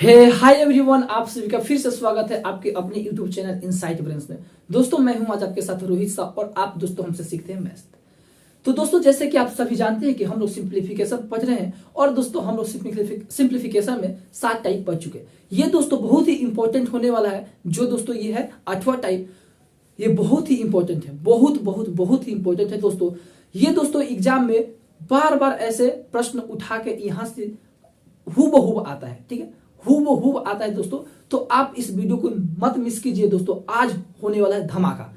Hi everyone, आप सभी का फिर से स्वागत है आपके अपने यूट्यूब चैनल इनसाइट ब्रेन्स में। दोस्तों मैं हूं आज आपके साथ रोहित शाह और आप दोस्तों हमसे सीखते हैं मैथ्स। तो दोस्तों जैसे कि आप सभी जानते हैं कि हम लोग सिंप्लीफिकेशन पढ़ रहे हैं और दोस्तों हम लोग सिंप्लीफिकेशन में 7 टाइप पढ़ चुके हैं। ये दोस्तों बहुत ही इंपॉर्टेंट होने वाला है। जो दोस्तों ये है 8वां टाइप, ये बहुत ही इंपॉर्टेंट है, बहुत ही इंपॉर्टेंट है दोस्तों। ये दोस्तों एग्जाम में बार बार ऐसे प्रश्न उठा के यहाँ से हूबहू आता है, ठीक है, हूबहू आता है दोस्तों। तो आप इस वीडियो को मत मिस कीजिए दोस्तों, आज होने वाला है धमाका।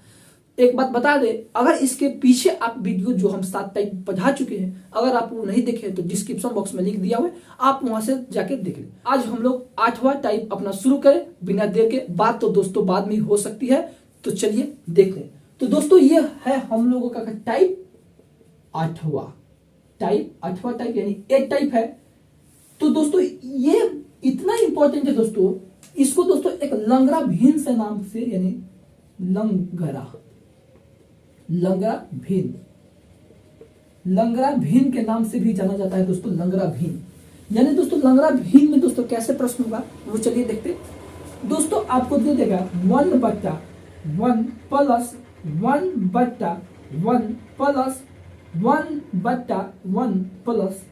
एक बात बता दे, अगर इसके पीछे आप वीडियो जो हम 7 टाइप पढ़ा चुके हैं, अगर आप वो नहीं देखे तो डिस्क्रिप्शन बॉक्स में लिंक दिया हुआ है, आप वहां से जाके देख लें। आज हम लोग 8वां टाइप अपना शुरू करें बिना देर के। बात तो दोस्तों बाद में हो सकती है, तो चलिए देखते हैं। तो दोस्तों ये है हम लोगों का टाइप 8वां टाइप यानी 8 टाइप है। तो दोस्तों ये इतना इंपॉर्टेंट है दोस्तों, इसको दोस्तों एक लंगरा भिन्न से नाम से यानी लंगरा भिन्न के नाम से भी जाना जाता है दोस्तों। लंगरा भिन्न यानी दोस्तों लंगरा भिन्न में दोस्तों कैसे प्रश्न होगा वो चलिए देखते। दोस्तों आपको दे देगा 1/1 प्लस 1/1 प्लस 1/1 प्लस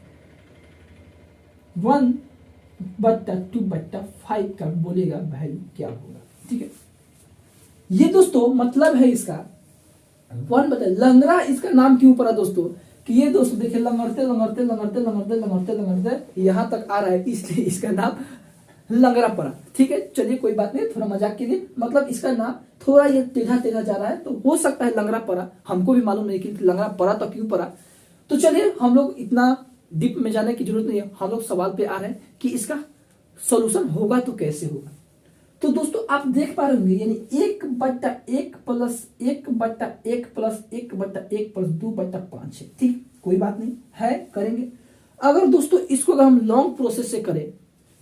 1/2/5 का बोलेगा वैल्यू क्या होगा, ठीक है। ये दोस्तों मतलब है इसका 1 लंगरा इसका नाम क्यों पड़ा दोस्तों कि ये दोस्तों देखिए लंगड़ते यहां तक आ रहा है, इसलिए इसका नाम लंगरा पड़ा, ठीक है। चलिए कोई बात नहीं, थोड़ा मजाक के लिए, मतलब इसका नाम थोड़ा ये टेढ़ा जा रहा है, तो हो सकता है लंगरा पड़ा। हमको भी मालूम नहीं कि लंगरा पड़ा तो क्यों पड़ा। तो चलिए हम लोग इतना डीप में जाने की जरूरत नहीं है, हम लोग सवाल पे आ रहे हैं कि इसका सॉल्यूशन होगा तो कैसे होगा। तो दोस्तों आप देख पा रहे होंगे यानी 1/1 प्लस 1/1 प्लस 1/1 प्लस 2/5 है, ठीक, कोई बात नहीं है, करेंगे। अगर दोस्तों इसको अगर हम लॉन्ग प्रोसेस से करें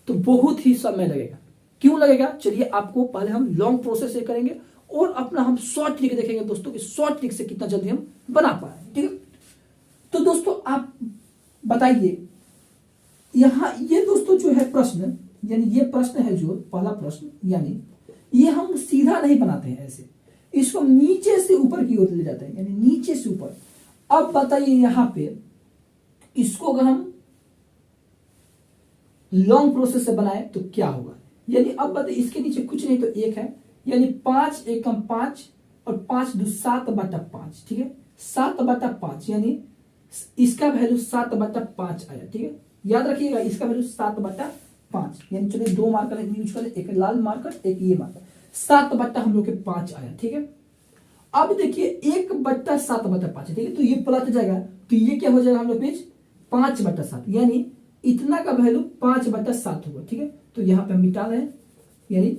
तो बहुत ही समय लगेगा। क्यों लगेगा, चलिए आपको पहले हम लॉन्ग प्रोसेस से करेंगे और अपना हम शॉर्ट ट्रिक देखेंगे दोस्तों कि शॉर्ट ट्रिक से कितना जल्दी हम बना पा रहे हैं, ठीक है। तो दोस्तों आप बताइए यहां ये दोस्तों जो है प्रश्न, यानी ये प्रश्न है जो पहला प्रश्न, यानी ये हम सीधा नहीं बनाते हैं ऐसे, इसको नीचे से ऊपर की ओर ले जाते हैं, यानी नीचे से ऊपर। अब बताइए यहां पे इसको अगर हम लॉन्ग प्रोसेस से बनाए तो क्या होगा, यानी अब बताइए इसके नीचे कुछ नहीं तो 1 है, यानी 5 एकम 5 और 5 2 7/5, ठीक है, 7/5 यानी इसका वैल्यू 7/5 आया, ठीक है। याद रखिएगा इसका वैल्यू 7/5, यानी चलिए 2 मार्कर यूज करें, एक लाल मार्कर एक ये मार्कर, 7/5 हम लोग के 5 आया, ठीक है। अब देखिए 1/7/5 है, ठीक है, तो ये पलट जाएगा, तो ये क्या हो जाएगा हम लोग पेज 5/7, यानी इतना का वैल्यू 5/7 होगा, ठीक है। तो यहाँ पे हम मिटा रहे हैं, यानी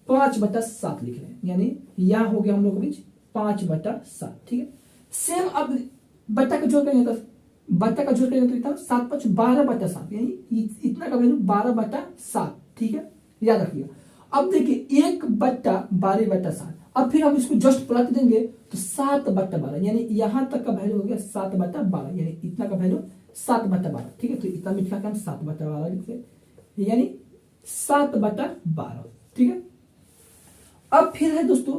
5/7 लिख रहे हैं, यानी यहां हो गया हम लोग बीच 5/7, ठीक है। सेम अब बट्टा का जोड़ करेंगे तो इतना 7/5 12/7, यानी इतना का वैल्यू 12/7, ठीक है, याद रखिएगा। अब देखिए 1/12/7, अब फिर हम इसको जस्ट पलट देंगे तो 7/12, यानी यहां तक का वैल्यू हो गया 7/12, यानी इतना का वैल्यू 7/12, ठीक है। तो इतना मिटा के हम 7/12 लिखते, यानी 7/12, ठीक है। अब फिर है दोस्तों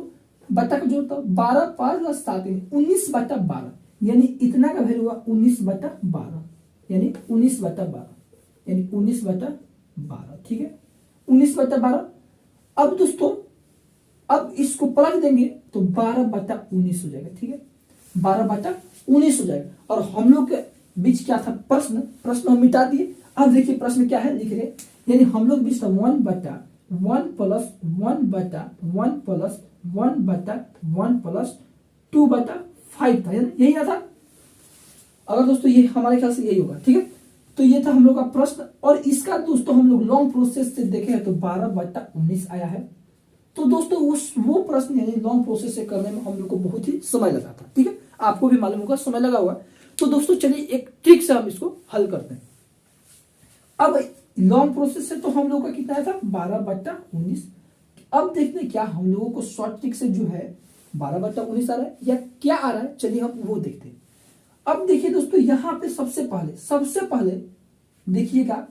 बट्टा का जोड़, तो 12 5 + 7 19/12, यानी इतना का वैल्यू हुआ 19/12, यानी 19/12, ठीक है, 19/12। अब दोस्तों अब इसको पलट देंगे तो 12/19 हो जाएगा, ठीक है, 12/19 हो जाएगा। और हम लोग के बीच क्या था प्रश्न हम मिटा दिए। अब देखिए प्रश्न क्या है लिख रहे, यानी हम लोग बीच 1/1 प्लस 1/1 प्लस 1/1 प्लस 2/5 था, यही ना था। अगर दोस्तों ये हमारे ख्याल से यही होगा, ठीक है। तो ये था हम लोग का प्रश्न, और इसका दोस्तों हम लोग लॉन्ग प्रोसेस से देखे तो 12/19 आया है। तो दोस्तों वो प्रश्न यानी लॉन्ग प्रोसेस से करने में हम लोग को बहुत ही समय लगा था, ठीक है, आपको भी मालूम होगा समय लगा हुआ। तो दोस्तों चलिए एक ट्रिक से हम इसको हल करते हैं। अब लॉन्ग प्रोसेस से तो हम लोग का कितना आया था 12/19। अब देखते हैं क्या हम लोगों को शॉर्ट ट्रिक से जो है 12/19 आ रहा है या क्या आ रहा है, चलिए हम वो देखते हैं। अब देखिए दोस्तों यहां पे सबसे पहले देखिएगा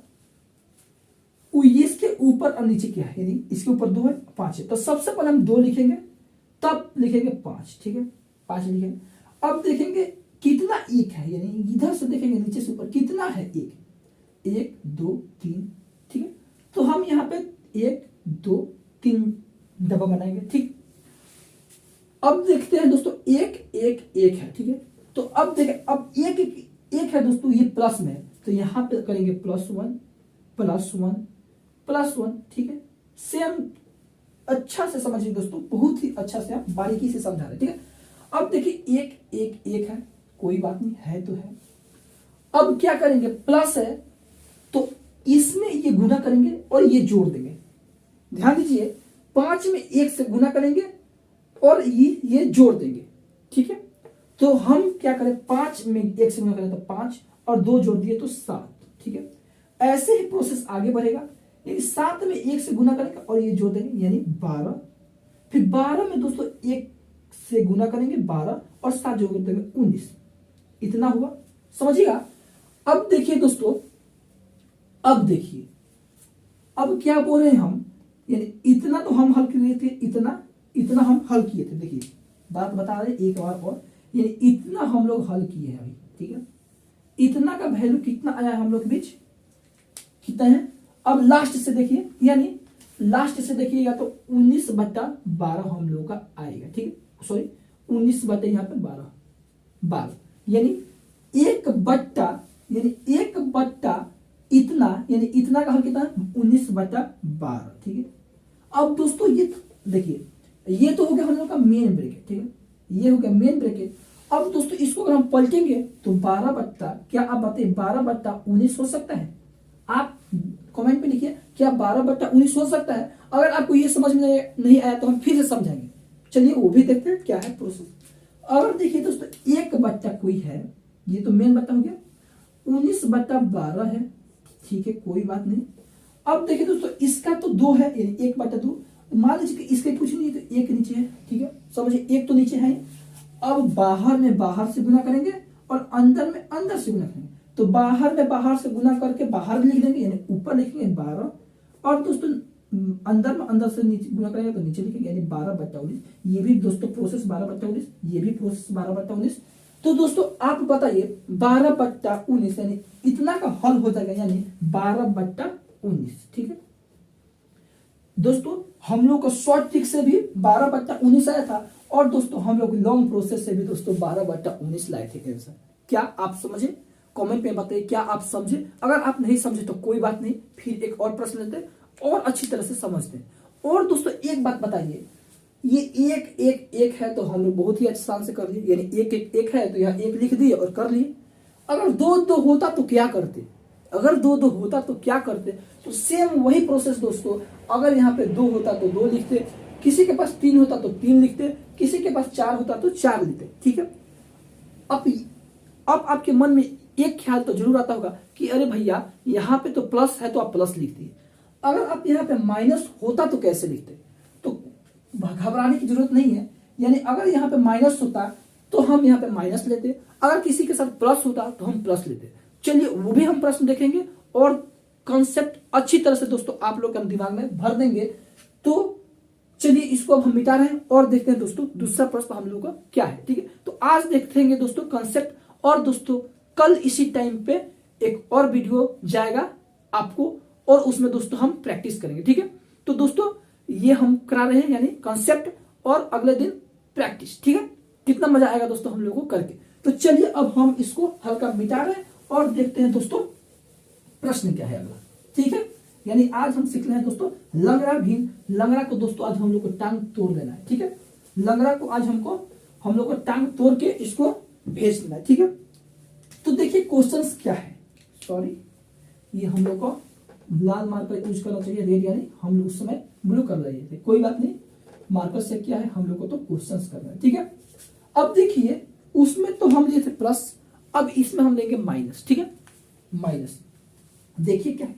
इसके ऊपर और नीचे क्या है, यानी इसके ऊपर 2 है 5 है, तो सबसे पहले हम 2 लिखेंगे, तब लिखेंगे 5, ठीक है 5 लिखेंगे। अब देखेंगे कितना 1 है, यानी इधर से देखेंगे नीचे से ऊपर कितना है 1, 1 2 3, ठीक है। तो हम यहाँ पे 1 2 3 डब्बा बनाएंगे, ठीक। अब देखते हैं दोस्तों 1 1 1 है, ठीक है। तो अब देखें, अब 1 1 है दोस्तों, ये प्लस में है, तो यहाँ पे करेंगे +1 +1 +1, ठीक है। सेम अच्छा से समझिए दोस्तों, बहुत ही अच्छा से आप बारीकी से समझा रहे, ठीक है। अब देखिए 1 1 1 है, कोई बात नहीं है तो है। अब क्या करेंगे, प्लस है तो इसमें ये गुना करेंगे और ये जोड़ देंगे। ध्यान दीजिए 5 में 1 से गुना करेंगे और ये जोड़ देंगे, ठीक है। तो हम क्या करें, 5 में 1 से गुना करें तो 5 और 2 जोड़ दिए तो 7, ठीक है। ऐसे ही प्रोसेस आगे बढ़ेगा, यानी 7 में 1 से गुना करेंगे और ये जोड़ देंगे यानी 12, फिर 12 में दोस्तों 1 से गुना करेंगे 12 और 7 जोड़ देंगे 19, इतना हुआ, समझिएगा। अब देखिए दोस्तों, अब देखिए अब क्या बोल रहे हैं हम, यानी इतना तो हम हल किए थे, इतना हम हल किए थे, देखिए बात बता रहे एक बार और, यानी इतना हम लोग हल किए हैं अभी, ठीक है। इतना का वैल्यू कितना आया है हम लोग के बीच, कितना है। अब लास्ट से देखिए, यानी लास्ट से देखिएगा तो 19/12 हम लोग का आएगा, ठीक है। सॉरी 19 बटे यहाँ पे 12, यानी 1/, यानी 1/, इतना, यानी इतना का हल कितना 19/12, ठीक है। अब दोस्तों ये देखिए, ये तो हो गया हम लोग का मेन ब्रैकेट, ठीक है, ये हो गया मेन ब्रैकेट। अब दोस्तों इसको अगर हम पलटेंगे तो 12 क्या आप बताइए 12/19 हो सकता है? आप कमेंट पे लिखिए क्या 12/19 हो सकता है? अगर आपको ये समझ में नहीं आया तो हम फिर से समझाएंगे। चलिए वो भी देखते हैं क्या है प्रोसेस। अगर देखिए दोस्तों 1/, कोई है, ये तो मेन बट्टा हो गया, 19/12 है, ठीक है कोई बात नहीं। अब देखिए दोस्तों इसका तो 2 है, यानी 1/2, मान लीजिए कि इसके कुछ नहीं तो 1 नीचे है, ठीक है, समझिए 1 तो नीचे है। अब बाहर में बाहर से गुना करेंगे और अंदर में अंदर से गुना करेंगे, तो बाहर में बाहर से गुना करके बाहर लिख देंगे, यानी ऊपर लिखेंगे 12, और दोस्तों अंदर में अंदर से नीचे गुना करेंगे तो नीचे लिखेंगे, यानी 12/19। ये भी दोस्तों प्रोसेस 12/19, ये भी प्रोसेस 12/19। तो दोस्तों आप बताइए 12/19 यानी इतना का हल हो जाएगा, यानी 12/19, ठीक है दोस्तों। हम लोग को शॉर्ट ट्रिक से भी 12/19 आया था, और दोस्तों हम लोग लॉन्ग प्रोसेस से भी दोस्तों 12/19 लाए थे आंसर। क्या आप समझे? कमेंट में बताइए क्या आप समझे। अगर आप नहीं समझे तो कोई बात नहीं, फिर एक और प्रश्न लेते हैं और अच्छी तरह से समझते हैं। और दोस्तों एक बात बताइए, ये 1 1 1 है तो हम लोग बहुत ही आसान से कर लिए, यानी 1 1 1 है तो यहाँ 1 लिख दिए और कर लिए। अगर 2 2 होता तो क्या करते? अगर 2 2 होता तो क्या करते? तो सेम वही प्रोसेस दोस्तों, अगर यहाँ पे 2 होता तो 2 लिखते, किसी के पास 3 होता तो 3 लिखते, किसी के पास 4 होता तो 4 लिखते, ठीक है। अब आपके मन में एक ख्याल तो जरूर आता होगा कि अरे भैया यहाँ पे तो प्लस है तो आप प्लस लिख दिए, अगर आप यहाँ पे माइनस होता तो कैसे लिखते? तो घबराने की जरूरत नहीं है, यानी अगर यहाँ पे माइनस होता तो हम यहाँ पे माइनस लेते, अगर किसी के साथ प्लस होता तो हम प्लस लेते। चलिए वो भी हम प्रश्न देखेंगे और कॉन्सेप्ट अच्छी तरह से दोस्तों आप लोग के हम दिमाग में भर देंगे। तो चलिए इसको अब हम मिटा रहे हैं और देखते हैं दोस्तों दूसरा प्रश्न हम लोग का क्या है, ठीक है। तो आज देखेंगे दोस्तों कॉन्सेप्ट, और दोस्तों कल इसी टाइम पे एक और वीडियो जाएगा आपको, और उसमें दोस्तों हम प्रैक्टिस करेंगे, ठीक है। तो दोस्तों ये हम करा रहे हैं, यानी कॉन्सेप्ट और अगले दिन प्रैक्टिस, ठीक है। कितना मजा आएगा दोस्तों हम लोगों को करके। तो चलिए अब हम इसको हल्का मिटा रहे हैं और देखते हैं दोस्तों प्रश्न क्या है अगला, ठीक है। यानी आज हम सीख रहे हैं दोस्तों लंगड़ा भिन्न। लंगड़ा को दोस्तों आज हम लोग को टांग तोड़ देना है, ठीक है। लंगड़ा को आज हम लोग को टांग तोड़ के इसको भेज देना है, ठीक है। तो देखिए क्वेश्चंस क्या है, सॉरी ये हम लोग को लाल मार्कर यूज करना चाहिए, रेड यानी हम लोग उस समय ब्लू कर रहे थे, कोई बात नहीं, मार्कर से क्या है हम लोग को तो क्वेश्चंस करना है, ठीक है। अब देखिए उसमें तो हम लिए थे प्लस, अब इसमें हम लेंगे माइनस, ठीक है। माइनस देखिए क्या है,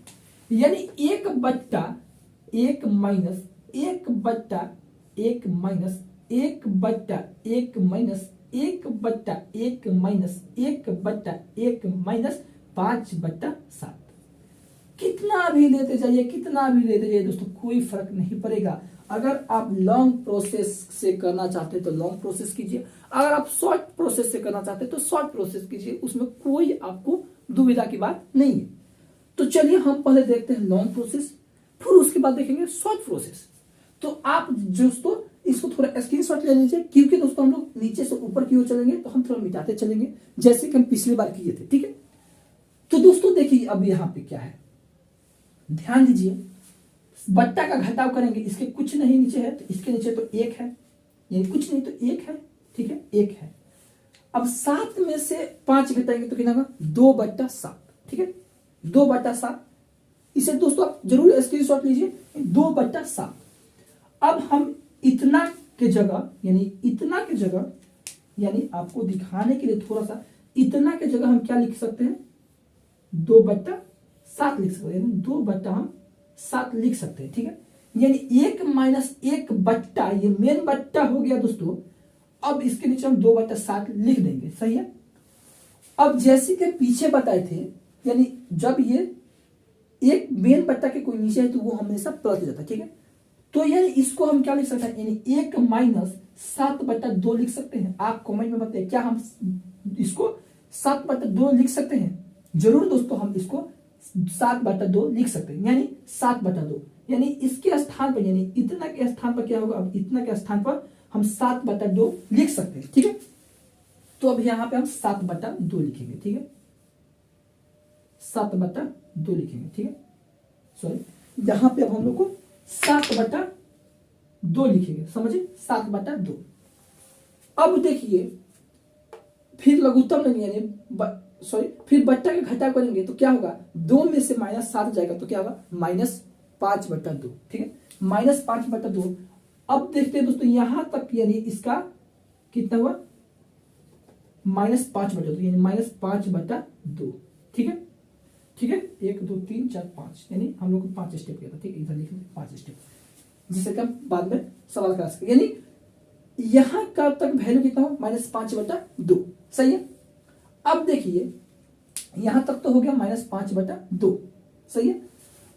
यानी 1/1 minus 1/1 minus 1/1 minus 1/1 minus 1/1 minus 5/7। कितना भी लेते जाइए, कितना भी लेते जाइए दोस्तों, कोई फर्क नहीं पड़ेगा। अगर आप लॉन्ग प्रोसेस से करना चाहते हैं तो लॉन्ग प्रोसेस कीजिए, अगर आप शॉर्ट प्रोसेस से करना चाहते हैं तो शॉर्ट प्रोसेस कीजिए, उसमें कोई आपको दुविधा की बात नहीं है। तो चलिए हम पहले देखते हैं लॉन्ग प्रोसेस, फिर उसके बाद देखेंगे शॉर्ट प्रोसेस। तो आप दोस्तों इसको थोड़ा स्क्रीनशॉट ले लीजिए, क्योंकि दोस्तों हम लोग नीचे से ऊपर की ओर चलेंगे तो हम थोड़ा मिटाते चलेंगे, जैसे कि हम पिछली बार किए थे, ठीक है। तो दोस्तों देखिए अब यहाँ पे क्या है, ध्यान दीजिए, बट्टा का घटाव करेंगे, इसके कुछ नहीं नीचे है तो इसके नीचे तो 1 है, यानी कुछ नहीं तो 1 है, ठीक है, 1 है। अब 7 में से 5 घटाएंगे तो कितना होगा, 2/7, ठीक है, 2/7। इसे दोस्तों आप जरूर स्क्रीनशॉट लीजिए, 2/7। अब हम इतना के जगह, यानी इतना के जगह, यानी आपको दिखाने के लिए थोड़ा सा, इतना के जगह हम क्या लिख सकते हैं, 2/7 लिख सकते हैं, यानी 2/7 लिख सकते हैं, ठीक है। यानी 1 - 1 बट्टा, ये मेन बट्टा हो गया दोस्तों। अब इसके नीचे हम 2/7 लिख देंगे, सही है। अब जैसे कि पीछे बताए थे, यानी जब ये एक मेन बट्टा के कोई नीचे है तो वो हमेशा प्लस जाता है, ठीक है। तो यानी इसको हम क्या लिख सकते हैं, यानी 1 - 7/2 लिख सकते हैं। आप कमेंट में बताइए क्या हम इसको 7/2 लिख सकते हैं। जरूर दोस्तों हम इसको 7/2 लिख सकते हैं, यानी 7/2, यानी इसके स्थान पर, यानी इतना के स्थान पर क्या होगा, अब इतना के स्थान पर हम 7/2 लिख सकते हैं, ठीक है। तो अब यहां पे हम 7/2 लिखेंगे, ठीक है, 7/2 लिखेंगे, ठीक है। सॉरी, यहां पे अब हम लोग को 7/2 लिखेंगे, समझिए, 7/2। अब देखिए फिर लघुत्तम नहीं, यानी सॉरी, फिर बट्टा का घटाव करेंगे तो क्या होगा, 2 में से -7 जाएगा तो क्या होगा, -5/2, ठीक है, -5/2। अब देखते हैं दोस्तों यहां तक, यानी इसका कितना हुआ, -5/2, यानी -5/2, ठीक है, ठीक है। 1 2 3 4 5, यानी हम लोग को 5 स्टेप किया था, ठीक है, इधर लिख 5 स्टेप, जिससे कि हम बाद में सवाल करा सके। यानी यहां का तक वैल्यू कितना हो, -5/2, सही है। अब देखिए यहां तक तो हो गया -5/2, सही है।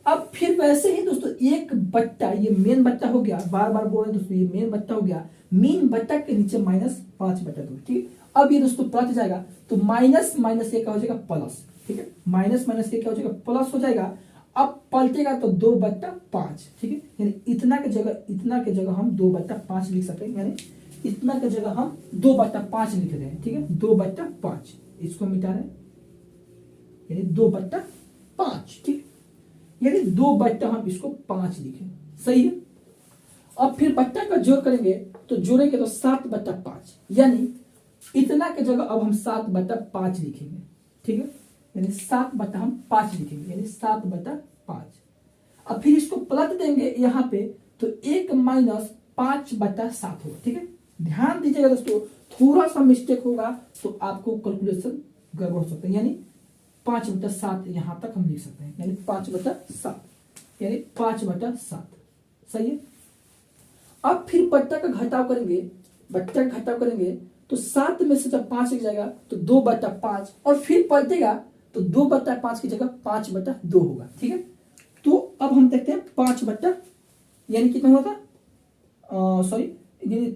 अब फिर वैसे ही दोस्तों 1 बट्टा, ये मेन बट्टा हो गया, बार बार बोल रहे दोस्तों, ये मेन बट्टा हो गया, मेन बट्टा के नीचे -5/2, ठीक है। अब ये दोस्तों पलट जाएगा तो माइनस माइनस ये क्या हो जाएगा, प्लस, ठीक है, माइनस माइनस ये क्या हो जाएगा, प्लस हो जाएगा। अब पलटेगा तो 2/5, ठीक है, यानी इतना के जगह हम 2/5 लिख सकते हैं, यानी इतना के जगह हम 2/5 लिख रहे हैं, ठीक है, 2/5, इसको मिटा रहे हैं, यानी 2/5, ठीक है, यानी 2 हम इसको 5 लिखे, सही है। अब फिर बट्टा का जोड़ करेंगे तो जोड़ेंगे तो 7/5, यानी इतना के जगह अब हम 7/5 लिखेंगे, ठीक है, यानी 7/5 लिखेंगे, यानी 7/5। अब फिर इसको पलट देंगे यहां पे तो 1 - 5/7 होगा, ठीक है। ध्यान दीजिएगा दोस्तों, थोड़ा सा मिस्टेक होगा तो आपको कैलकुलेशन गड़बड़ हो सकता है, यानी 5/7 यहां तक हम लिख सकते हैं, यानी 5/7, यानी 5/7, सही है। अब फिर बट्टा का घटाव करेंगे, तो 7 में से जब 5 लिख जाएगा तो 2/5, और फिर पलटेगा तो 2/5 की जगह 5/2 होगा, ठीक है। तो अब हम देखते हैं 5 यानी कितना हुआ था, सॉरी,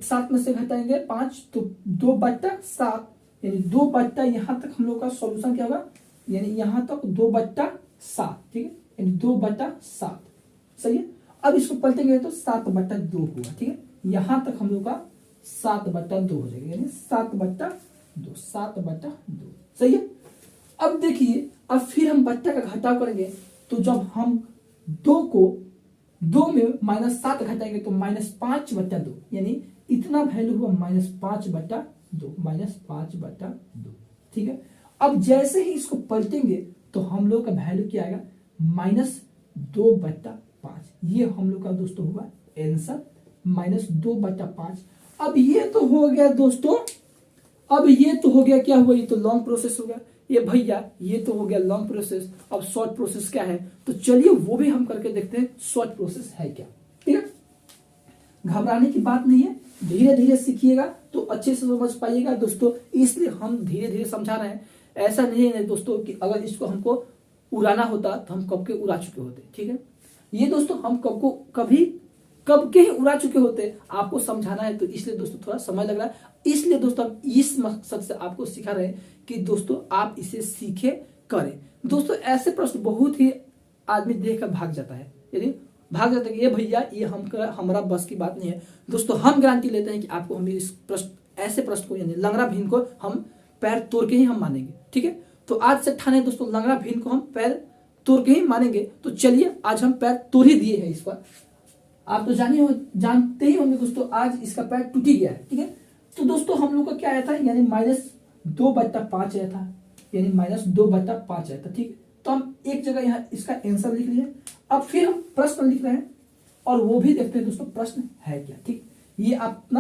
7 में से घटाएंगे 5 तो 2/7, यानी 2 यहां तक हम लोग का सॉल्यूशन क्या होगा, यानी यहां तक 2/7, ठीक है, यानी 2/7, सही है। अब इसको पलटेंगे तो 7/2 होगा, ठीक है, यहां तक हम लोग का 7/2 हो जाएगा, यानी 7/2, सही है। अब देखिए, अब फिर हम बट्टा का घटाव करेंगे तो जब हम 2 में -7 घटाएंगे तो -5/2, यानी इतना वैल्यू हुआ -5/2, ठीक है। अब जैसे ही इसको पलटेंगे तो हम लोग का वैल्यू क्या आएगा, -2/5, ये हम लोग का दोस्तों हुआ आंसर, -2/5। अब ये तो हो गया दोस्तों, अब ये तो हो गया, क्या हुआ, ये तो लॉन्ग प्रोसेस हो गया, ये भैया ये तो हो गया लॉन्ग प्रोसेस। अब शॉर्ट प्रोसेस क्या है, तो चलिए वो भी हम करके देखते हैं, शॉर्ट प्रोसेस है क्या, ठीक है। घबराने की बात नहीं है, धीरे धीरे सीखिएगा तो अच्छे से समझ पाइएगा दोस्तों, इसलिए हम धीरे धीरे समझा रहे हैं। ऐसा नहीं है दोस्तों कि अगर इसको हमको उड़ाना होता तो हम कब के उड़ा चुके होते। ठीक है, ये दोस्तों हम कब के ही उड़ा चुके होते। आपको समझाना है तो इसलिए दोस्तों थोड़ा समय लग रहा है, इसलिए दोस्तों हम इस मकसद से आपको सिखा रहे हैं कि दोस्तों आप इसे सीखे करें। दोस्तों ऐसे प्रश्न बहुत ही आदमी देख कर भाग जाता है, यानी भाग जाता है कि ये भैया ये हमारा बस की बात नहीं है। दोस्तों हम गारंटी लेते हैं कि आपको हम इस प्रश्न ऐसे प्रश्न को यानी लंगड़ा भीम को हम पैर तोड़ के ही हम मानेंगे। ठीक है, तो आज से ठाने दोस्तों लंगड़ा भीम को हम पैर तोड़ के ही मानेंगे। तो चलिए आज हम पैर तोड़ ही दिए हैं इस पर। आप तो जानते ही होंगे दोस्तों, आज इसका पैर टूट ही गया है। ठीक है, तो दोस्तों हम लोग का क्या आया था, यानी -2/5 आया था, यानी -2/5 आया था। ठीक, तो हम एक जगह यहाँ इसका आंसर लिख लिए। अब फिर हम प्रश्न लिख रहे हैं और वो भी देखते हैं दोस्तों प्रश्न है क्या। ठीक, ये अपना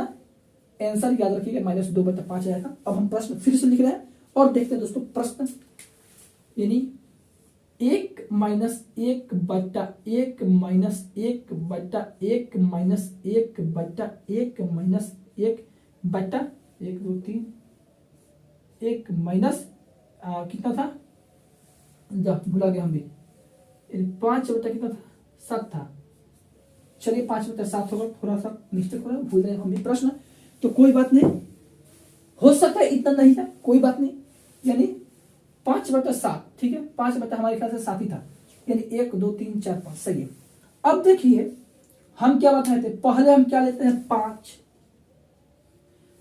आंसर याद रखिएगा, -2/5 आया था। अब हम प्रश्न फिर से लिख रहे हैं और देखते हैं दोस्तों प्रश्न, यानी 1 - 1/1 - 1 - 1/1 - 1/1 - 1 2 3 1 माइनस कितना था, भुला गया हम भी, 5 कितना था, 7 था। चलिए 5/7 होगा, थोड़ा सा मिस्टेक हो रहा है, भूल रहे हम भी प्रश्न, तो कोई बात नहीं, हो सकता है इतना नहीं था, कोई बात नहीं, यानी 5/7। ठीक है, 5 हमारे ख्याल से 7 ही था, यानी 1 2 3 4 5 सही है। अब देखिए हम क्या बताए थे, पहले हम क्या लेते हैं 5,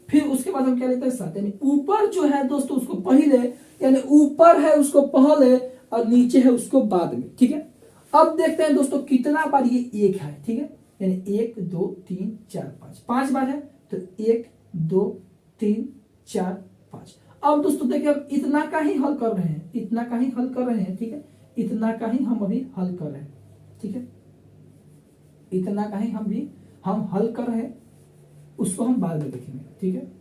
फिर उसके बाद हम क्या लेते हैं 7, यानी ऊपर जो है दोस्तों उसको पहले, यानी ऊपर है उसको पहले और नीचे है उसको बाद में। ठीक है, अब देखते हैं दोस्तों कितना बार ये 1 है। ठीक है, यानी 1 2 3 4 5 बार है, तो 1 2 3 4 5। अब दोस्तों देखिए हम इतना का ही हल कर रहे हैं, इतना का ही हल कर रहे हैं। ठीक है, इतना का ही हम अभी हल कर रहे हैं। ठीक है, इतना का ही हम हल कर रहे हैं, उसको हम बाद में देखेंगे। ठीक है,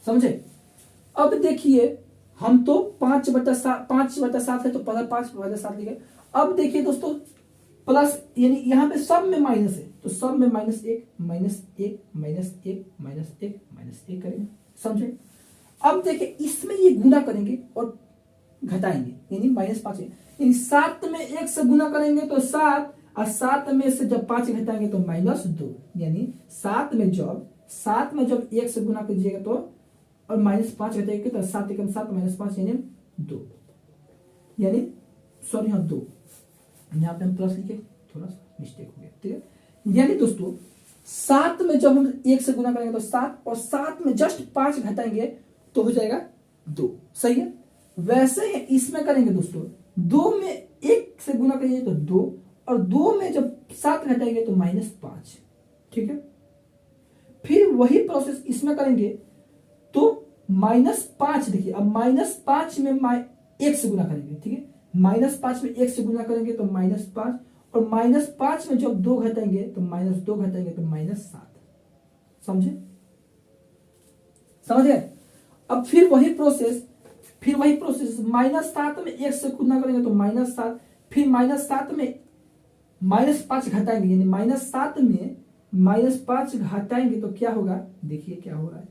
समझे। अब देखिए हम तो 5/7 है तो 5/7 लिखे। अब देखिए दोस्तों प्लस, यानी यहां पे सब में माइनस है, तो सब में -1 -1 -1 -1 करेंगे, समझे। अब देखिए इसमें ये गुना करेंगे और घटाएंगे, यानी -5 है, यानी 7 में 1 से गुना करेंगे तो 7, और 7 में से जब 5 घटाएंगे तो -2, यानी 7 में जब 1 से गुना कीजिएगा तो और -5 घटाएंगे तो 7 × 7 -5 यानी 2, यानी सॉरी हाँ 2, यहाँ पे हम प्लस लिखे, थोड़ा सा मिस्टेक हो गया। ठीक है, यानी दोस्तों 7 में जब हम 1 से गुना करेंगे तो 7, और 7 में जस्ट 5 घटाएंगे तो हो जाएगा 2, सही है। वैसे ही इसमें करेंगे दोस्तों, 2 में 1 से गुना करेंगे तो 2, और 2 में जब 7 घटाएंगे तो -5। ठीक है, फिर वही प्रोसेस इसमें करेंगे तो -5, देखिए अब -5 में 1 से गुना करेंगे। ठीक है, -5 में 1 से गुना करेंगे तो -5, और -5 में जब 2 घटाएंगे तो -2 घटाएंगे तो -7, समझे। अब फिर वही प्रोसेस -7 में 1 से गुना करेंगे तो -7, फिर -7 में -5 घटाएंगे, यानी -7 में -5 घटाएंगे तो क्या होगा, देखिए क्या हो रहा है,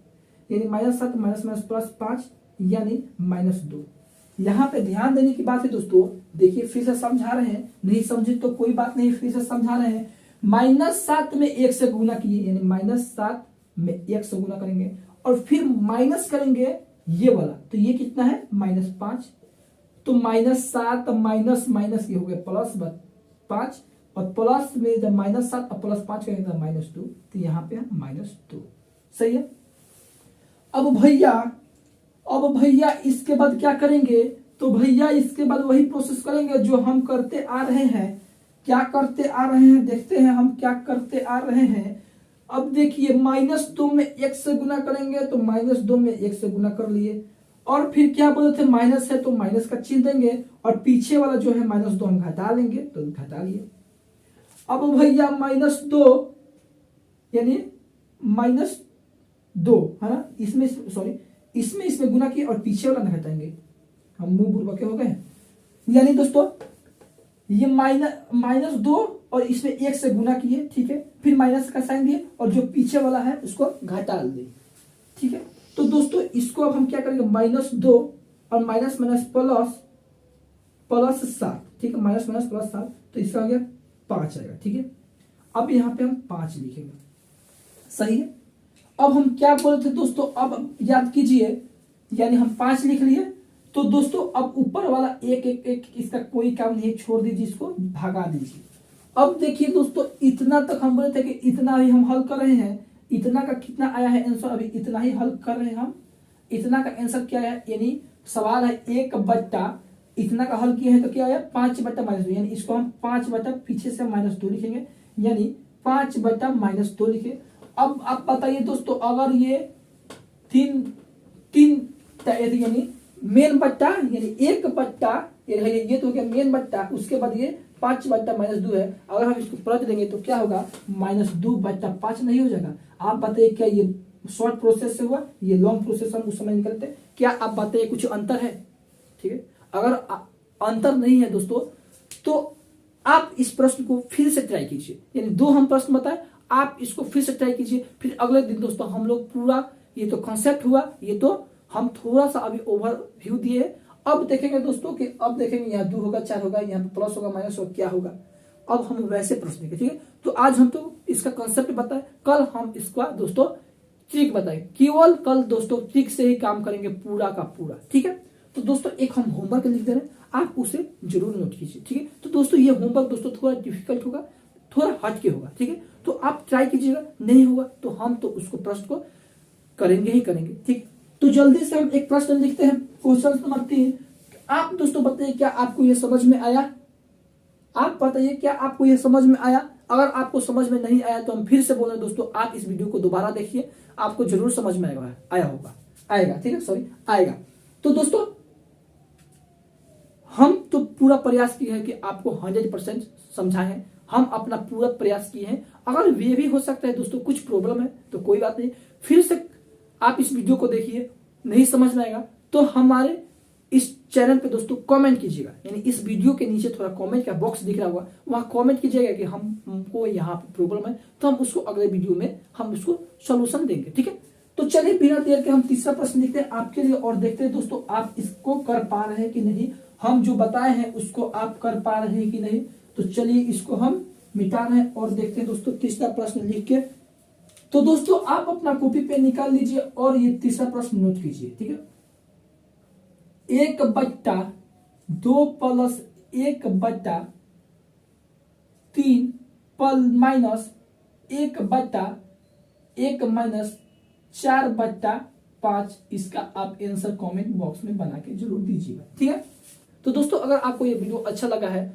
यानी -7 +5 यानी -2। यहां पे ध्यान देने की बात है दोस्तों, देखिए फिर से समझा रहे हैं, नहीं समझे तो कोई बात नहीं, फिर से समझा रहे हैं। -7 में 1 से गुना किए, यानी -7 में 1 से गुना करेंगे और फिर माइनस करेंगे ये वाला, तो ये कितना है -5, तो -7 माइनस ये हो गया +5, और प्लस में जब -7 और +5 करेंगे तो -2, तो यहाँ पे -2, सही है। अब भैया इसके बाद क्या करेंगे, तो भैया इसके बाद वही प्रोसेस करेंगे जो हम करते आ रहे हैं। क्या करते आ रहे हैं, देखते हैं हम क्या करते आ रहे हैं। अब देखिए -2 में 1 से गुना करेंगे तो -2 में 1 से गुना कर लिए, और फिर क्या बोले थे माइनस है तो माइनस का चिन्ह देंगे, और पीछे वाला जो है -2 हम घटा लेंगे तो घटा लिए। अब भैया -2 यानी -2 है ना, इसमें गुना किए और पीछे वाला न घटाएंगे, हम मुंह बुर्बके हो गए। यानी दोस्तों ये -2 और इसमें 1 से गुना किए, ठीक है, फिर माइनस का साइन दिए और जो पीछे वाला है उसको घटा दिए। ठीक है, तो दोस्तों इसको अब हम क्या करेंगे, -2 और माइनस माइनस प्लस प्लस 7, ठीक है, माइनस माइनस प्लस 7, तो इसका हो गया 5 आएगा, ठीक है। अब यहाँ पे हम 5 लिखेंगे, सही है। अब हम क्या बोले थे दोस्तों, अब याद कीजिए, यानी हम 5 लिख लिए, तो दोस्तों अब ऊपर वाला एक एक एक इसका कोई काम नहीं, छोड़ दीजिए, इसको भागा दीजिए। अब देखिए दोस्तों, इतना तक हम बोले थे कि इतना ही हम हल कर रहे हैं, इतना का कितना आया है आंसर, अभी इतना ही हल कर रहे हैं हम। इतना का आंसर क्या है, यानी सवाल है 1 बट्टा इतना का हल किया है, तो क्या आया 5 बट्टा -2, यानी इसको हम 5 बट्टा पीछे से -2 लिखेंगे, यानी 5 बट्टा -2 लिखे। अब आप बताइए दोस्तों, अगर ये तीन यानी मेन बट्टा, यानी 1 बट्टा, ये तो हो गया मेन बट्टा, उसके बाद ये 5 बट्टा -2 है, अगर हम इसको पलट देंगे तो क्या होगा, -2 बट्टा 5 नहीं हो जाएगा। आप बताइए क्या ये शॉर्ट प्रोसेस से हुआ, ये लॉन्ग प्रोसेस हम उस समय निकलते हैं, क्या आप बताइए कुछ अंतर है, ठीक है। अगर अंतर नहीं है दोस्तों, तो आप इस प्रश्न को फिर से ट्राई कीजिए, यानी 2 हम प्रश्न बताए, आप इसको फिर से ट्राई कीजिए, फिर अगले दिन दोस्तों हम लोग पूरा, ये तो कॉन्सेप्ट हुआ, ये तो हम थोड़ा सा अभी ओवरव्यू दिए। अब देखेंगे दोस्तों कि अब देखेंगे यहाँ 2 होगा, 4 होगा, यहाँ पे प्लस होगा, माइनस होगा, क्या होगा, अब हम वैसे प्रश्न देखें, ठीक है। तो आज हम तो इसका कॉन्सेप्ट बताए, कल हम इसका दोस्तों ट्रिक बताए, केवल कल दोस्तों ट्रिक से ही काम करेंगे पूरा का पूरा, ठीक है। तो दोस्तों एक हम होमवर्क लिख दे रहे हैं, आप उसे जरूर नोट कीजिए, ठीक है। तो दोस्तों ये होमवर्क दोस्तों थोड़ा डिफिकल्ट होगा, थोड़ा हटके होगा, ठीक है। तो आप ट्राई कीजिएगा, नहीं होगा तो हम तो उसको प्रश्न को करेंगे ही करेंगे, ठीक। तो जल्दी से हम एक प्रश्न लिखते हैं, क्वेश्चन नंबर 3। आप दोस्तों बताइए क्या आपको यह समझ में आया, आप बताइए क्या आपको यह समझ में आया। अगर आपको समझ में नहीं आया तो हम फिर से बोल रहे हैं दोस्तों, आप इस वीडियो को दोबारा देखिए, आपको जरूर समझ में आएगा, ठीक है, सॉरी आएगा। तो दोस्तों हम तो पूरा प्रयास किए हैं कि आपको 100% समझाएं, हम अपना पूरा प्रयास किए हैं। अगर ये भी हो सकता है दोस्तों कुछ प्रॉब्लम है तो कोई बात नहीं, फिर से आप इस वीडियो को देखिए, नहीं समझ में आएगा तो हमारे इस चैनल पे दोस्तों कमेंट कीजिएगा, यानी इस वीडियो के नीचे थोड़ा कमेंट का बॉक्स दिख रहा होगा, वहां कमेंट कीजिएगा कि हमको यहाँ पे प्रॉब्लम है, तो हम उसको अगले वीडियो में हम उसको सोल्यूशन देंगे, ठीक है। तो चलिए बिना देर के हम तीसरा प्रश्न लिखते हैं आपके लिए और देखते हैं दोस्तों आप इसको कर पा रहे हैं कि नहीं, हम जो बताए हैं उसको आप कर पा रहे हैं कि नहीं। तो चलिए इसको हम मिटा रहे हैं और देखते हैं दोस्तों तीसरा प्रश्न लिख के। तो दोस्तों आप अपना कॉपी पेन निकाल लीजिए और ये तीसरा प्रश्न नोट कीजिए, ठीक है। 1 बट्टा 2 प्लस 1 बट्टा 3 माइनस 1 बट्टा 1 माइनस 4 बट्टा 5, इसका आप आंसर कमेंट बॉक्स में बना के जरूर दीजिएगा, ठीक है। तो दोस्तों अगर आपको ये वीडियो अच्छा लगा है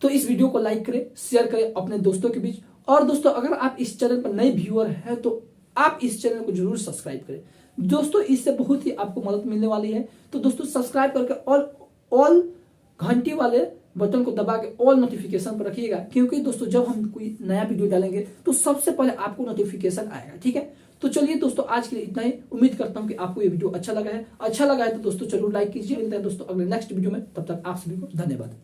तो इस वीडियो को लाइक करें, शेयर करें अपने दोस्तों के बीच, और दोस्तों अगर आप इस चैनल पर नए व्यूअर हैं तो आप इस चैनल को जरूर सब्सक्राइब करें दोस्तों, इससे बहुत ही आपको मदद मिलने वाली है। तो दोस्तों सब्सक्राइब करके ऑल घंटी वाले बटन को दबा के ऑल नोटिफिकेशन पर रखिएगा, क्योंकि दोस्तों जब हम कोई नया वीडियो डालेंगे तो सबसे पहले आपको नोटिफिकेशन आएगा, ठीक है। तो चलिए दोस्तों आज के लिए इतना ही, उम्मीद करता हूं कि आपको ये वीडियो अच्छा लगा है तो दोस्तों जरूर लाइक कीजिए। मिलते हैं दोस्तों अगले नेक्स्ट वीडियो में, तब तक आप सभी को धन्यवाद।